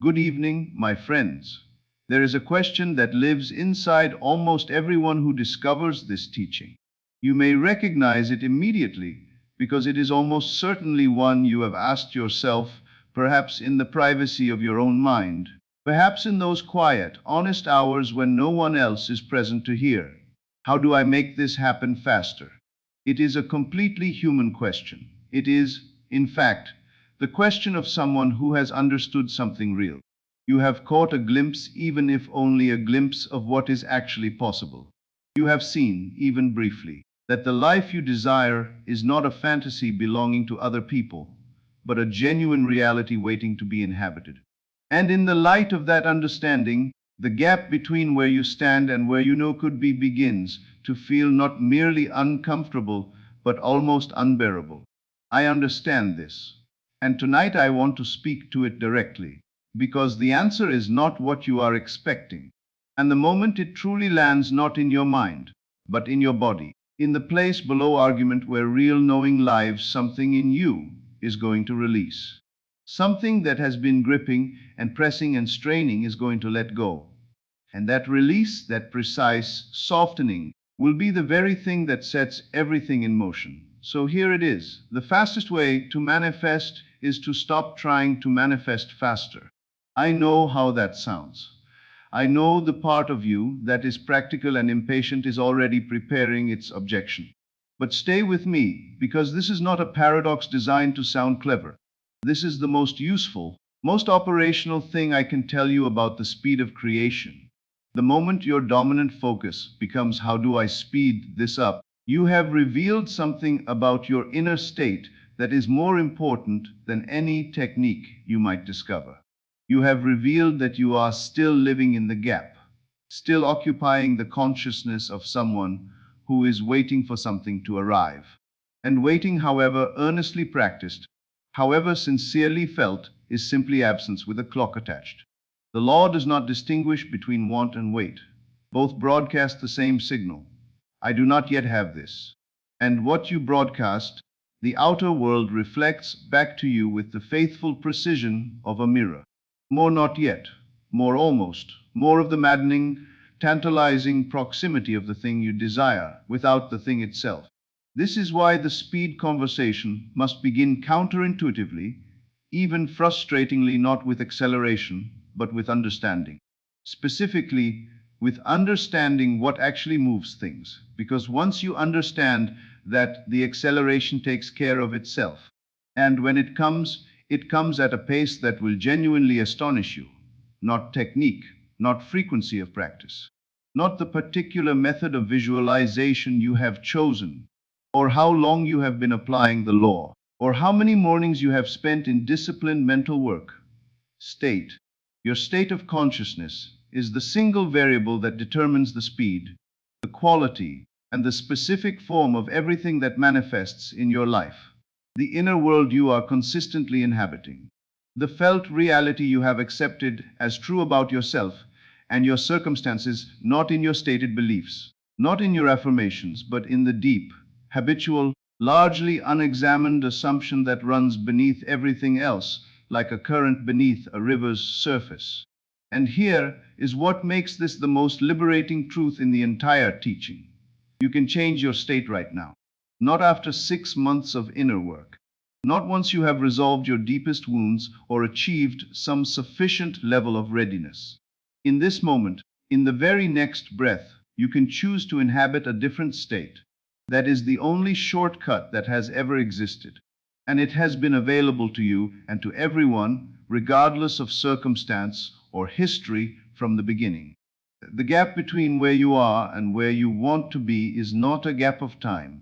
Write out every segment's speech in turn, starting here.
Good evening, my friends. There is a question that lives inside almost everyone who discovers this teaching. You may recognize it immediately because it is almost certainly one you have asked yourself, perhaps in the privacy of your own mind, perhaps in those quiet, honest hours when no one else is present to hear. How do I make this happen faster? It is a completely human question. It is, in fact, the question of someone who has understood something real. You have caught a glimpse, even if only a glimpse, of what is actually possible. You have seen, even briefly, that the life you desire is not a fantasy belonging to other people, but a genuine reality waiting to be inhabited. And in the light of that understanding, the gap between where you stand and where you know could be begins to feel not merely uncomfortable, but almost unbearable. I understand this. And tonight I want to speak to it directly, because the answer is not what you are expecting. And the moment it truly lands not in your mind, but in your body, in the place below argument where real knowing lives, something in you is going to release. Something that has been gripping and pressing and straining is going to let go. And that release, that precise softening, will be the very thing that sets everything in motion. So here it is. The fastest way to manifest is to stop trying to manifest faster. I know how that sounds. I know the part of you that is practical and impatient is already preparing its objection. But stay with me, because this is not a paradox designed to sound clever. This is the most useful, most operational thing I can tell you about the speed of creation. The moment your dominant focus becomes how do I speed this up, you have revealed something about your inner state that is more important than any technique you might discover. You have revealed that you are still living in the gap, still occupying the consciousness of someone who is waiting for something to arrive. And waiting, however earnestly practiced, however sincerely felt, is simply absence with a clock attached. The law does not distinguish between want and wait. Both broadcast the same signal. I do not yet have this. And what you broadcast, the outer world reflects back to you with the faithful precision of a mirror. More not yet, more almost, more of the maddening, tantalizing proximity of the thing you desire without the thing itself. This is why the speed conversation must begin counterintuitively, even frustratingly, not with acceleration, but with understanding. Specifically, with understanding what actually moves things. Because once you understand that, the acceleration takes care of itself. And when it comes at a pace that will genuinely astonish you. Not technique, not frequency of practice, not the particular method of visualization you have chosen, or how long you have been applying the law, or how many mornings you have spent in disciplined mental work. State. Your state of consciousness is the single variable that determines the speed, the quality, and the specific form of everything that manifests in your life. The inner world you are consistently inhabiting. The felt reality you have accepted as true about yourself and your circumstances, not in your stated beliefs, not in your affirmations, but in the deep, habitual, largely unexamined assumption that runs beneath everything else, like a current beneath a river's surface. And here is what makes this the most liberating truth in the entire teaching. You can change your state right now. Not after 6 months of inner work. Not once you have resolved your deepest wounds or achieved some sufficient level of readiness. In this moment, in the very next breath, you can choose to inhabit a different state. That is the only shortcut that has ever existed. And it has been available to you and to everyone, regardless of circumstance or history, from the beginning. The gap between where you are and where you want to be is not a gap of time.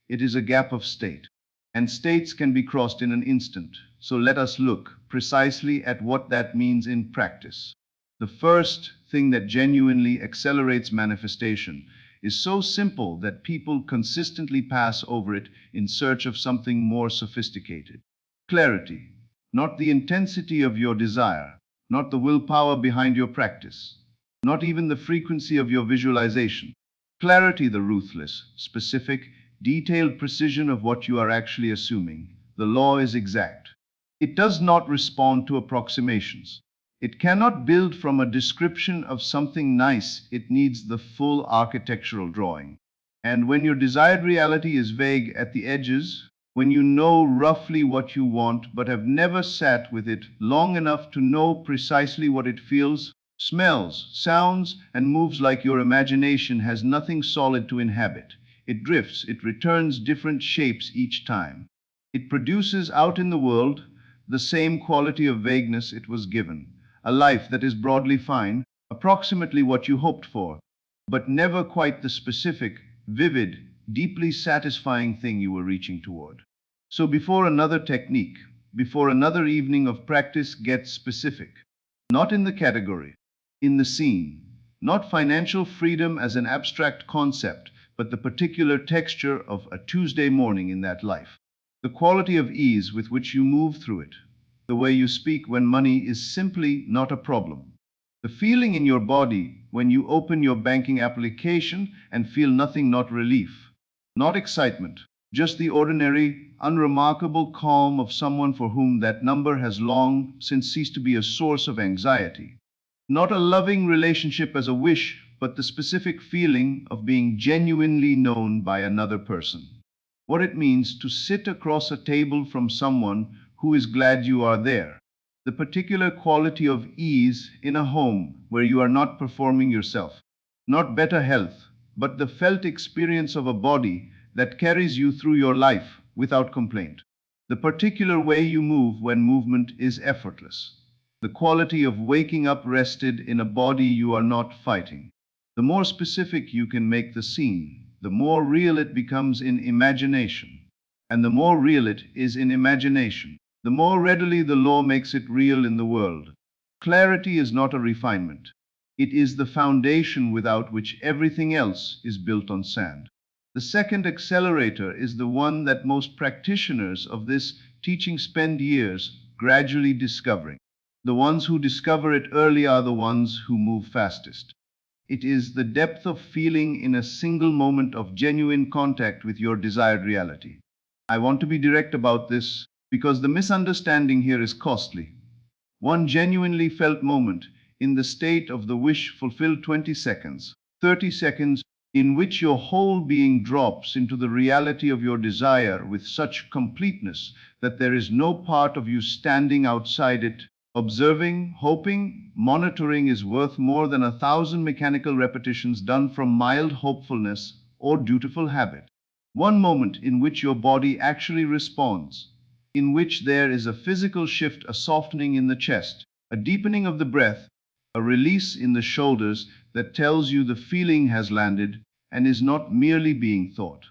It is a gap of state. And states can be crossed in an instant. So let us look precisely at what that means in practice. The first thing that genuinely accelerates manifestation is so simple that people consistently pass over it in search of something more sophisticated. Clarity, not the intensity of your desire, not the willpower behind your practice, not even the frequency of your visualization. Clarity, the ruthless, specific, detailed precision of what you are actually assuming. The law is exact. It does not respond to approximations. It cannot build from a description of something nice, it needs the full architectural drawing. And when your desired reality is vague at the edges, when you know roughly what you want but have never sat with it long enough to know precisely what it feels, smells, sounds, and moves, like your imagination has nothing solid to inhabit. It drifts, it returns different shapes each time. It produces out in the world the same quality of vagueness it was given, a life that is broadly fine, approximately what you hoped for, but never quite the specific, vivid, deeply satisfying thing you were reaching toward. So before another technique, before another evening of practice, get specific. Not in the category, in the scene. Not financial freedom as an abstract concept, but the particular texture of a Tuesday morning in that life. The quality of ease with which you move through it. The way you speak when money is simply not a problem. The feeling in your body when you open your banking application and feel nothing, not relief, not excitement, just the ordinary, unremarkable calm of someone for whom that number has long since ceased to be a source of anxiety. Not a loving relationship as a wish, but the specific feeling of being genuinely known by another person. What it means to sit across a table from someone who is glad you are there. The particular quality of ease in a home where you are not performing yourself. Not better health, but the felt experience of a body that carries you through your life without complaint. The particular way you move when movement is effortless. The quality of waking up rested in a body you are not fighting. The more specific you can make the scene, the more real it becomes in imagination. And the more real it is in imagination, the more readily the law makes it real in the world. Clarity is not a refinement. It is the foundation without which everything else is built on sand. The second accelerator is the one that most practitioners of this teaching spend years gradually discovering. The ones who discover it early are the ones who move fastest. It is the depth of feeling in a single moment of genuine contact with your desired reality. I want to be direct about this because the misunderstanding here is costly. One genuinely felt moment in the state of the wish fulfilled 20 seconds, 30 seconds, in which your whole being drops into the reality of your desire with such completeness that there is no part of you standing outside it. Observing, hoping, monitoring is worth more than 1,000 mechanical repetitions done from mild hopefulness or dutiful habit. One moment in which your body actually responds, in which there is a physical shift, a softening in the chest, a deepening of the breath, a release in the shoulders that tells you the feeling has landed and is not merely being thought.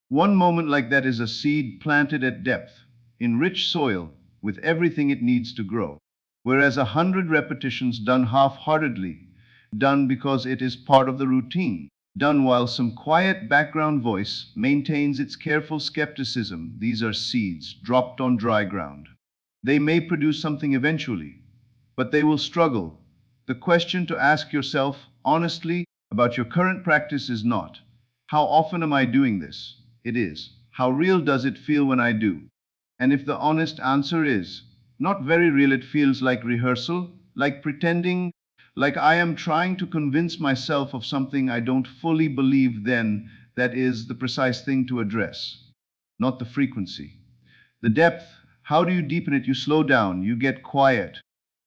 One moment like that is a seed planted at depth, in rich soil, with everything it needs to grow. Whereas 100 repetitions done half-heartedly, done because it is part of the routine, done while some quiet background voice maintains its careful skepticism, these are seeds dropped on dry ground. They may produce something eventually, but they will struggle. The question to ask yourself honestly about your current practice is not, how often am I doing this? It is, how real does it feel when I do? And if the honest answer is, not very real, it feels like rehearsal, like pretending, like I am trying to convince myself of something I don't fully believe, then that is the precise thing to address. Not the frequency. The depth, how do you deepen it? You slow down, you get quiet.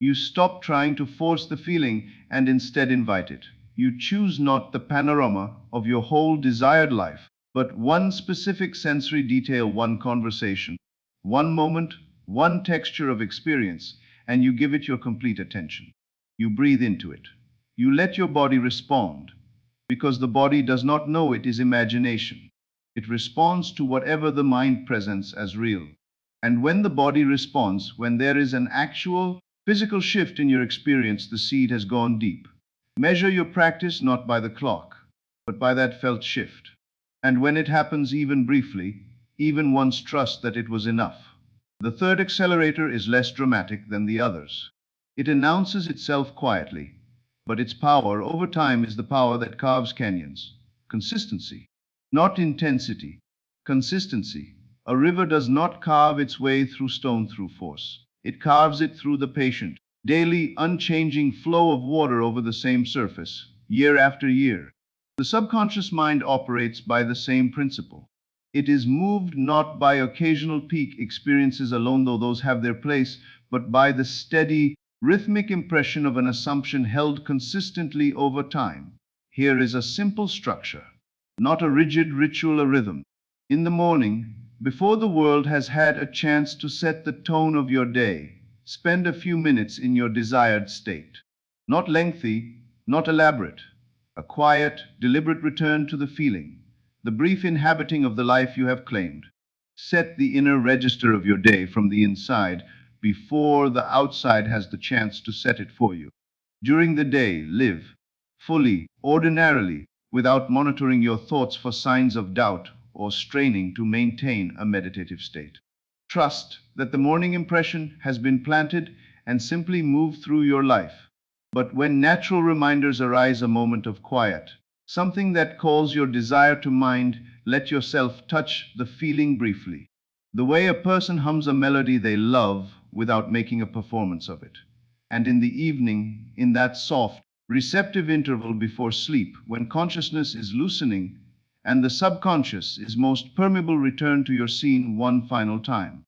You stop trying to force the feeling and instead invite it. You choose not the panorama of your whole desired life, but one specific sensory detail, one conversation, one moment, one texture of experience, and you give it your complete attention. You breathe into it. You let your body respond, because the body does not know it is imagination. It responds to whatever the mind presents as real. And when the body responds, when there is an actual physical shift in your experience, the seed has gone deep. Measure your practice not by the clock, but by that felt shift. And when it happens, even briefly, even once, trust that it was enough. The third accelerator is less dramatic than the others. It announces itself quietly, but its power over time is the power that carves canyons. Consistency, not intensity. Consistency. A river does not carve its way through stone through force. It carves it through the patient, daily, unchanging flow of water over the same surface, year after year. The subconscious mind operates by the same principle. It is moved not by occasional peak experiences alone, though those have their place, but by the steady, rhythmic impression of an assumption held consistently over time. Here is a simple structure, not a rigid ritual or rhythm. In the morning, before the world has had a chance to set the tone of your day, spend a few minutes in your desired state. Not lengthy, not elaborate. A quiet, deliberate return to the feeling, the brief inhabiting of the life you have claimed. Set the inner register of your day from the inside before the outside has the chance to set it for you. During the day, live fully, ordinarily, without monitoring your thoughts for signs of doubt or straining to maintain a meditative state. Trust that the morning impression has been planted and simply move through your life. But when natural reminders arise, a moment of quiet, something that calls your desire to mind, let yourself touch the feeling briefly. The way a person hums a melody they love without making a performance of it. And in the evening, in that soft, receptive interval before sleep, when consciousness is loosening and the subconscious is most permeable, return to your scene one final time.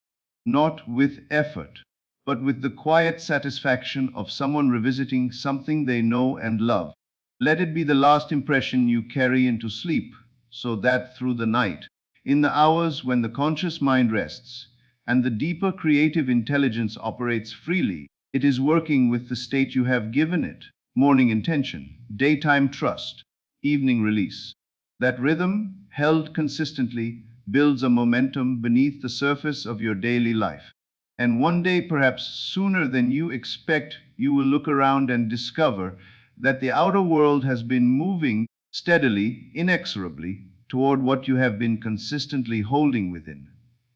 Not with effort, but with the quiet satisfaction of someone revisiting something they know and love. Let it be the last impression you carry into sleep, so that through the night, in the hours when the conscious mind rests, and the deeper creative intelligence operates freely, it is working with the state you have given it: morning intention, daytime trust, evening release. That rhythm, held consistently, builds a momentum beneath the surface of your daily life. And one day, perhaps sooner than you expect, you will look around and discover that the outer world has been moving steadily, inexorably, toward what you have been consistently holding within.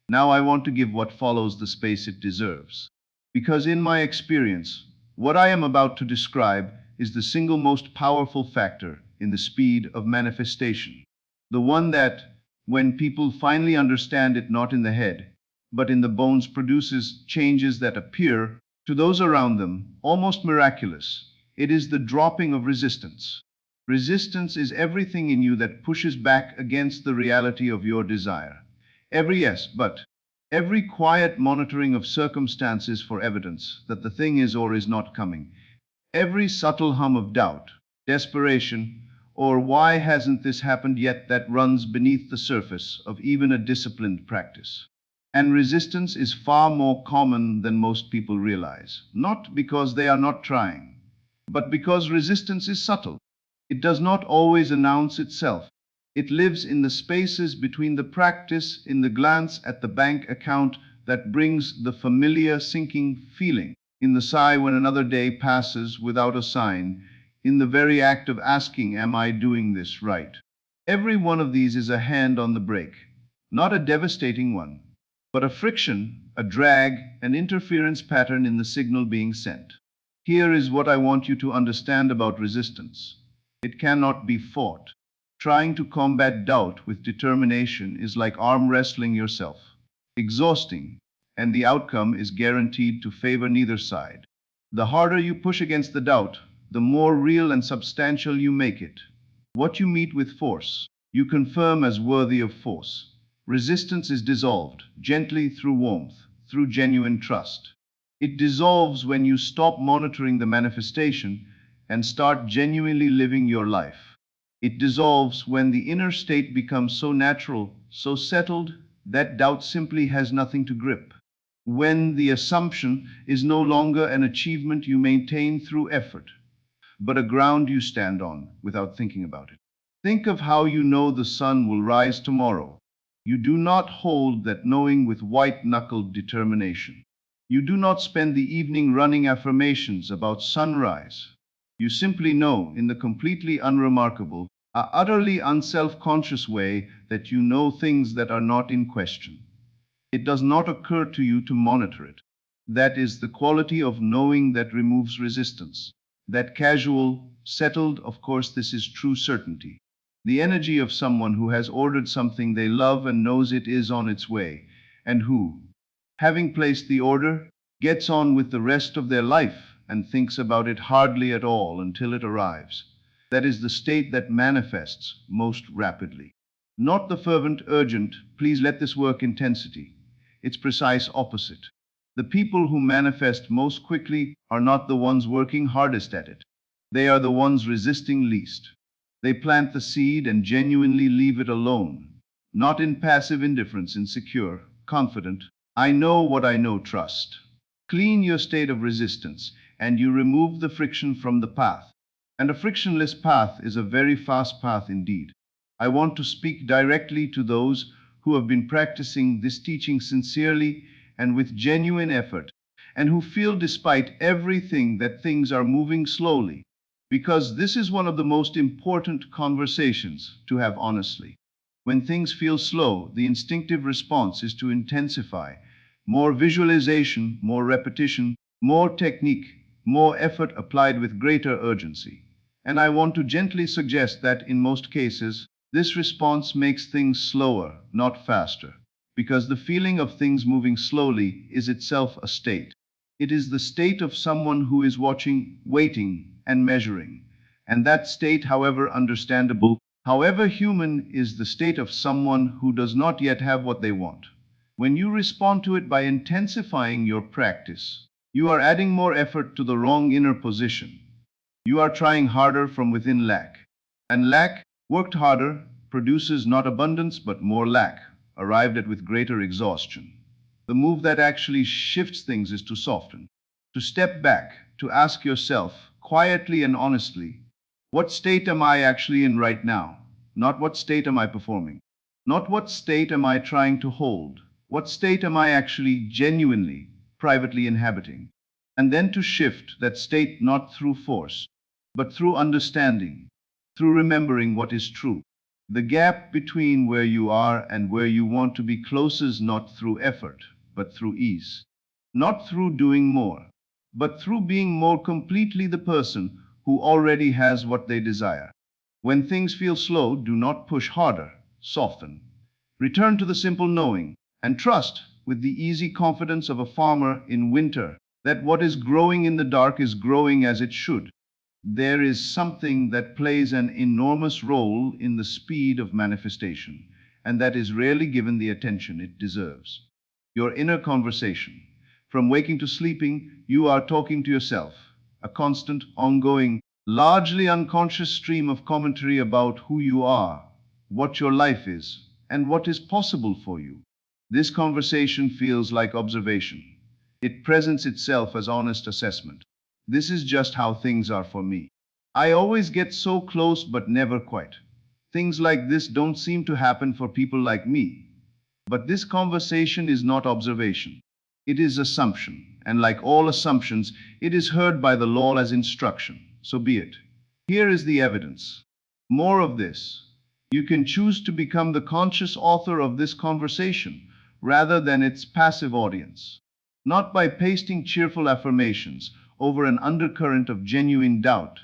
Now I want to give what follows the space it deserves. Because in my experience, what I am about to describe is the single most powerful factor in the speed of manifestation. The one that, when people finally understand it not in the head, but in the bones, produces changes that appear, to those around them, almost miraculous. It is the dropping of resistance. Resistance is everything in you that pushes back against the reality of your desire. Every yes, but, every quiet monitoring of circumstances for evidence that the thing is or is not coming. Every subtle hum of doubt, desperation, or why hasn't this happened yet, that runs beneath the surface of even a disciplined practice. And resistance is far more common than most people realize, not because they are not trying, but because resistance is subtle. It does not always announce itself. It lives in the spaces between the practice, in the glance at the bank account that brings the familiar sinking feeling, in the sigh when another day passes without a sign, in the very act of asking, am I doing this right? Every one of these is a hand on the brake, not a devastating one, but a friction, a drag, an interference pattern in the signal being sent. Here is what I want you to understand about resistance. It cannot be fought. Trying to combat doubt with determination is like arm wrestling yourself. Exhausting, and the outcome is guaranteed to favor neither side. The harder you push against the doubt, the more real and substantial you make it. What you meet with force, you confirm as worthy of force. Resistance is dissolved, gently, through warmth, through genuine trust. It dissolves when you stop monitoring the manifestation and start genuinely living your life. It dissolves when the inner state becomes so natural, so settled, that doubt simply has nothing to grip. When the assumption is no longer an achievement you maintain through effort, but a ground you stand on without thinking about it. Think of how you know the sun will rise tomorrow. You do not hold that knowing with white-knuckled determination. You do not spend the evening running affirmations about sunrise. You simply know, in the completely unremarkable, utterly unself-conscious way, that you know things that are not in question. It does not occur to you to monitor it. That is the quality of knowing that removes resistance. That casual, settled, of course this is true certainty. The energy of someone who has ordered something they love and knows it is on its way, and who, having placed the order, gets on with the rest of their life and thinks about it hardly at all until it arrives. That is the state that manifests most rapidly. Not the fervent, urgent, please let this work intensity. Its precise opposite. The people who manifest most quickly are not the ones working hardest at it. They are the ones resisting least. They plant the seed and genuinely leave it alone, not in passive indifference, insecure, confident, I know what I know, trust. Clean your state of resistance, and you remove the friction from the path. And a frictionless path is a very fast path indeed. I want to speak directly to those who have been practicing this teaching sincerely and with genuine effort, and who feel despite everything that things are moving slowly, because this is one of the most important conversations to have honestly. When things feel slow, the instinctive response is to intensify. More visualization, more repetition, more technique, more effort applied with greater urgency. And I want to gently suggest that in most cases, this response makes things slower, not faster, because the feeling of things moving slowly is itself a state. It is the state of someone who is watching, waiting, and measuring. And that state, however understandable, however human, is the state of someone who does not yet have what they want. When you respond to it by intensifying your practice, you are adding more effort to the wrong inner position. You are trying harder from within lack. And lack, worked harder, produces not abundance but more lack, arrived at with greater exhaustion. The move that actually shifts things is to soften, to step back, to ask yourself, quietly and honestly, what state am I actually in right now? Not what state am I performing? Not what state am I trying to hold? What state am I actually genuinely, privately inhabiting? And then to shift that state not through force, but through understanding, through remembering what is true. The gap between where you are and where you want to be closes not through effort, but through ease. Not through doing more, but through being more completely the person who already has what they desire. When things feel slow, do not push harder, soften. Return to the simple knowing, and trust, with the easy confidence of a farmer in winter, that what is growing in the dark is growing as it should. There is something that plays an enormous role in the speed of manifestation, and that is rarely given the attention it deserves. Your inner conversation. From waking to sleeping, you are talking to yourself, a constant, ongoing, largely unconscious stream of commentary about who you are, what your life is, and what is possible for you. This conversation feels like observation. It presents itself as honest assessment. This is just how things are for me. I always get so close but never quite. Things like this don't seem to happen for people like me. But this conversation is not observation. It is assumption, and like all assumptions, it is heard by the law as instruction. So be it. Here is the evidence. More of this. You can choose to become the conscious author of this conversation rather than its passive audience. Not by pasting cheerful affirmations over an undercurrent of genuine doubt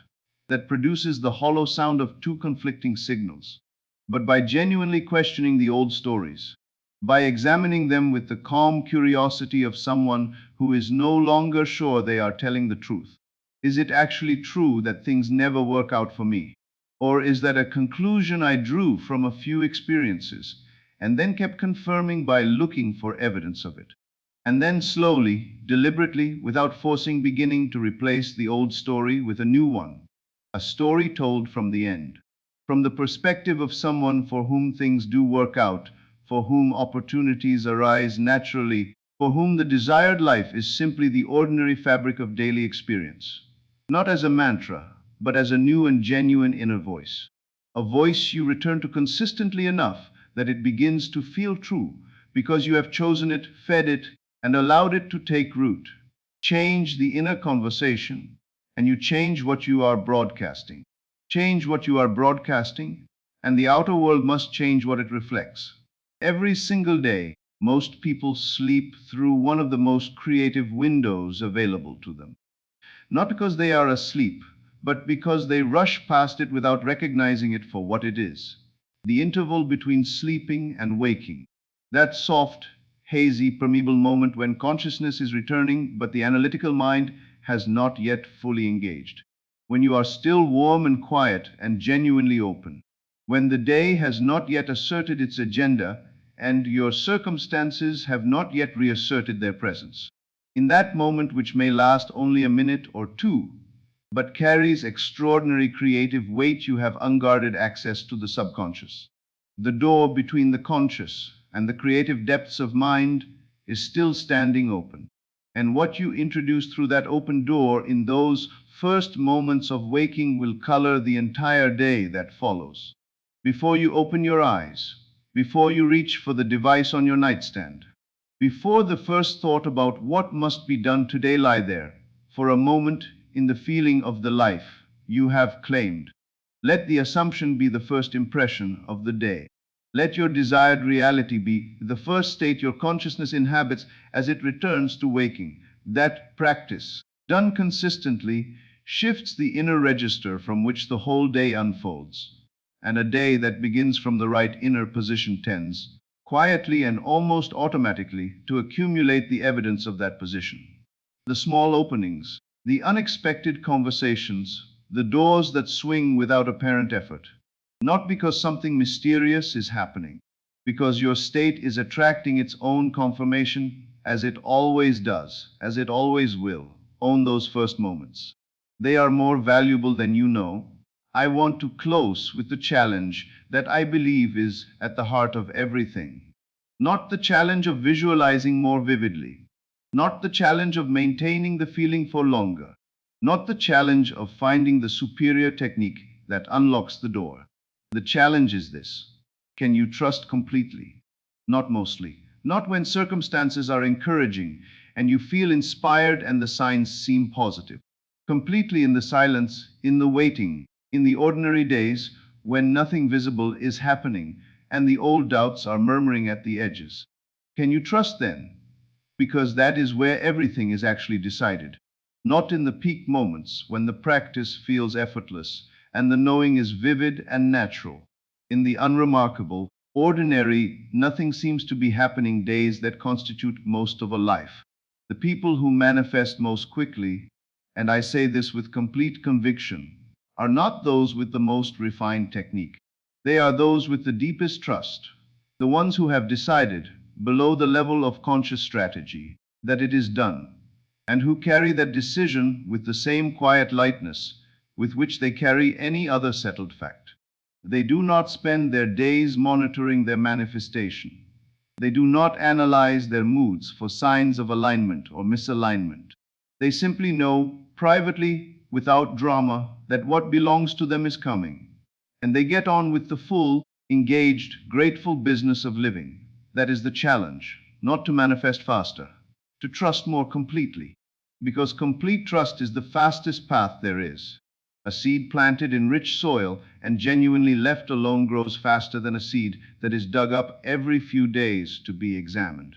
that produces the hollow sound of two conflicting signals, but by genuinely questioning the old stories, by examining them with the calm curiosity of someone who is no longer sure they are telling the truth. Is it actually true that things never work out for me? Or is that a conclusion I drew from a few experiences and then kept confirming by looking for evidence of it? And then slowly, deliberately, without forcing, beginning to replace the old story with a new one. A story told from the end. From the perspective of someone for whom things do work out, for whom opportunities arise naturally, for whom the desired life is simply the ordinary fabric of daily experience. Not as a mantra, but as a new and genuine inner voice. A voice you return to consistently enough that it begins to feel true, because you have chosen it, fed it, and allowed it to take root. Change the inner conversation, and you change what you are broadcasting. Change what you are broadcasting, and the outer world must change what it reflects. Every single day, most people sleep through one of the most creative windows available to them. Not because they are asleep, but because they rush past it without recognizing it for what it is. The interval between sleeping and waking. That soft, hazy, permeable moment when consciousness is returning, but the analytical mind has not yet fully engaged. When you are still warm and quiet and genuinely open. When the day has not yet asserted its agenda and your circumstances have not yet reasserted their presence. In that moment, which may last only a minute or two, but carries extraordinary creative weight, you have unguarded access to the subconscious. The door between the conscious and the creative depths of mind is still standing open. And what you introduce through that open door in those first moments of waking will color the entire day that follows. Before you open your eyes, before you reach for the device on your nightstand, before the first thought about what must be done today lie there, for a moment in the feeling of the life you have claimed. Let the assumption be the first impression of the day. Let your desired reality be the first state your consciousness inhabits as it returns to waking. That practice, done consistently, shifts the inner register from which the whole day unfolds. And a day that begins from the right inner position tends, quietly and almost automatically, to accumulate the evidence of that position. The small openings, the unexpected conversations, the doors that swing without apparent effort. Not because something mysterious is happening, because your state is attracting its own confirmation, as it always does, as it always will. Own those first moments. They are more valuable than you know. I want to close with the challenge that I believe is at the heart of everything. Not the challenge of visualizing more vividly, not the challenge of maintaining the feeling for longer, not the challenge of finding the superior technique that unlocks the door. The challenge is this: can you trust completely? Not mostly, not when circumstances are encouraging and you feel inspired and the signs seem positive. Completely in the silence, in the waiting, in the ordinary days when nothing visible is happening and the old doubts are murmuring at the edges. Can you trust then? Because that is where everything is actually decided. Not in the peak moments when the practice feels effortless and the knowing is vivid and natural. In the unremarkable, ordinary, nothing seems to be happening days that constitute most of a life. The people who manifest most quickly, and I say this with complete conviction, are not those with the most refined technique. They are those with the deepest trust, the ones who have decided, below the level of conscious strategy, that it is done, and who carry that decision with the same quiet lightness with which they carry any other settled fact. They do not spend their days monitoring their manifestation. They do not analyze their moods for signs of alignment or misalignment. They simply know, privately, without drama, that what belongs to them is coming. And they get on with the full, engaged, grateful business of living. That is the challenge, not to manifest faster, to trust more completely. Because complete trust is the fastest path there is. A seed planted in rich soil and genuinely left alone grows faster than a seed that is dug up every few days to be examined.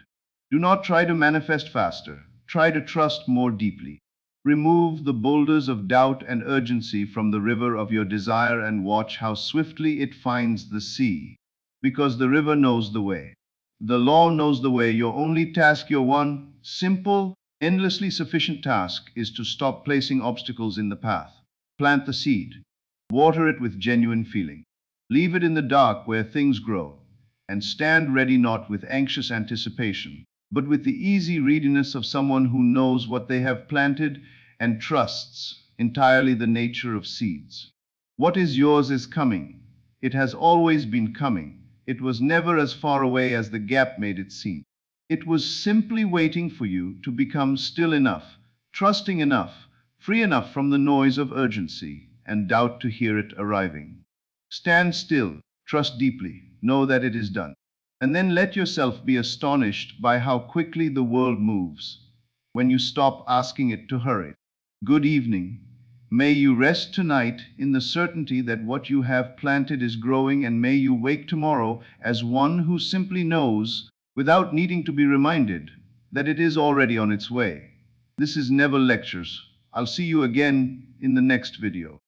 Do not try to manifest faster. Try to trust more deeply. Remove the boulders of doubt and urgency from the river of your desire and watch how swiftly it finds the sea. Because the river knows the way. The law knows the way. Your only task, your one, simple, endlessly sufficient task, is to stop placing obstacles in the path. Plant the seed. Water it with genuine feeling. Leave it in the dark where things grow. And stand ready, not with anxious anticipation, but with the easy readiness of someone who knows what they have planted and trusts entirely the nature of seeds. What is yours is coming. It has always been coming. It was never as far away as the gap made it seem. It was simply waiting for you to become still enough, trusting enough, free enough from the noise of urgency and doubt to hear it arriving. Stand still, trust deeply, know that it is done. And then let yourself be astonished by how quickly the world moves when you stop asking it to hurry. Good evening. May you rest tonight in the certainty that what you have planted is growing, and may you wake tomorrow as one who simply knows, without needing to be reminded, that it is already on its way. This is Neville Lectures. I'll see you again in the next video.